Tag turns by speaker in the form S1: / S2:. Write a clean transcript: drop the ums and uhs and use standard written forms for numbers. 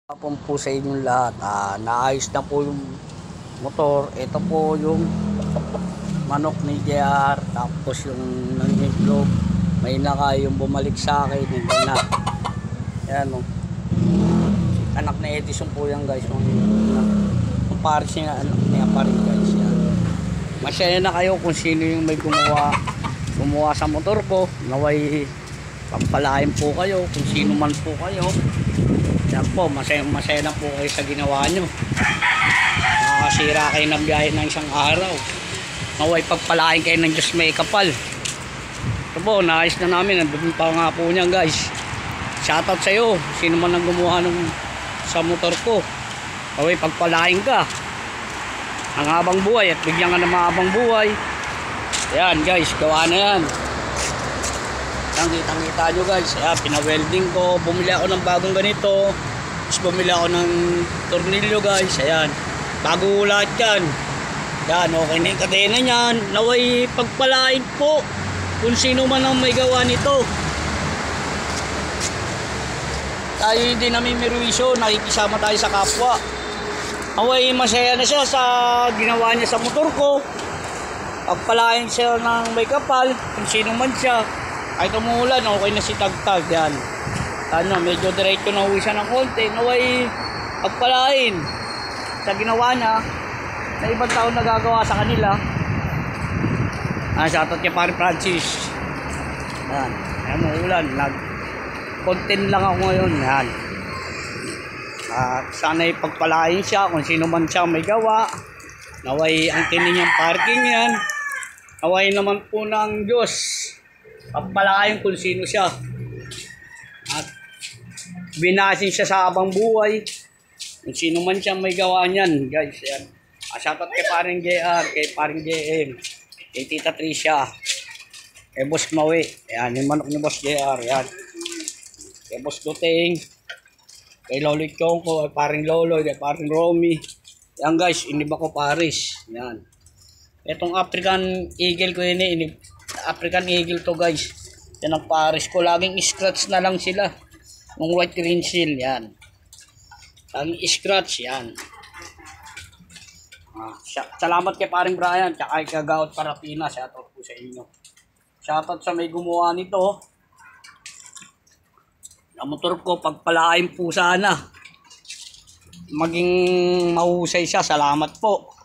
S1: Hapon po sa inyong lahat. Naayos na po yung motor. Ito po yung manok ni JR. Tapos yung nangitlog. May naka yung bumalik sa akin. Hindi na. Ayan o. Anak na Edison po yan guys. Yung pares niya anak niya pa rin guys. Yan. Masaya na kayo kung sino yung may gumawa sa motor ko. Naway pagpalain po kayo kung sino man po kayo. Yan po, masaya na po kayo sa ginawa nyo. Nakakasira kayo ng biyahe ng isang araw. Naway pagpalain kayo ng Diyos may kapal. Ito po, naayos na namin. Nandun pa nga po niyan guys. Shoutout sa iyo. Sino man ang gumawa sa motor ko. Naway pagpalain ka. Ang habang buhay at bigyan ka ng mahabang buhay. Yan guys, gawa na yan. Kitang-kita nyo guys. Ayan, pina-welding ko. Bumili ako ng bagong ganito. Tapos bumili ako ng tornilyo guys. Ayan. Bago lahat yan. Ayan, okay na yung kadena nyan. Naway pagpalain po kung sino man ang may gawa nito. Tayo hindi namin miruisyo. Nakikisama tayo sa kapwa. Naway masaya na siya sa ginawa niya sa motor ko. Pagpalain siya ng may kapal. Kung sino man siya. Kahit umuulan, okay na si Tagtag. Yan. Medyo diretso na uwi siya ng konti. Naway pagpalain sa ginawa niya na ibang tao nagagawa sa kanila. Shoutout kay Pare Francis. Yan. Ayan, umuulan. Nag-content lang ako ngayon. Yan. At sana'y pagpalain siya kung sino man siya may gawa. Naway ang niyang parking yan. Naway naman po ng Diyos. Pagpalain kung sino siya. At binasin siya sa habang buhay. Kung sino man siya may gawa niyan, guys. Yan. Shoutout kay Paring JR, kay Paring JM, kay Tita Tricia, kay Boss Maui. Yan, yung manok ni Boss JR. Yan. Kay Boss Duting, kay Lolo Chongko, kay Paring Lolo, kay Paring Romy. Yan guys, iniba ko Paris. Yan. Itong African Eagle ko yun African Eagle to guys. Yan ang Paris ko. Laging scratch na lang sila. Nung white green seal. Yan. Laging scratch. Yan. Salamat kay Paring Brian. Tsaka kay Kagaot Parapina. Shoutout po sa inyo. Shoutout sa may gumawa nito. Ang motor ko pagpalain po sana. Maging mahusay siya. Salamat po.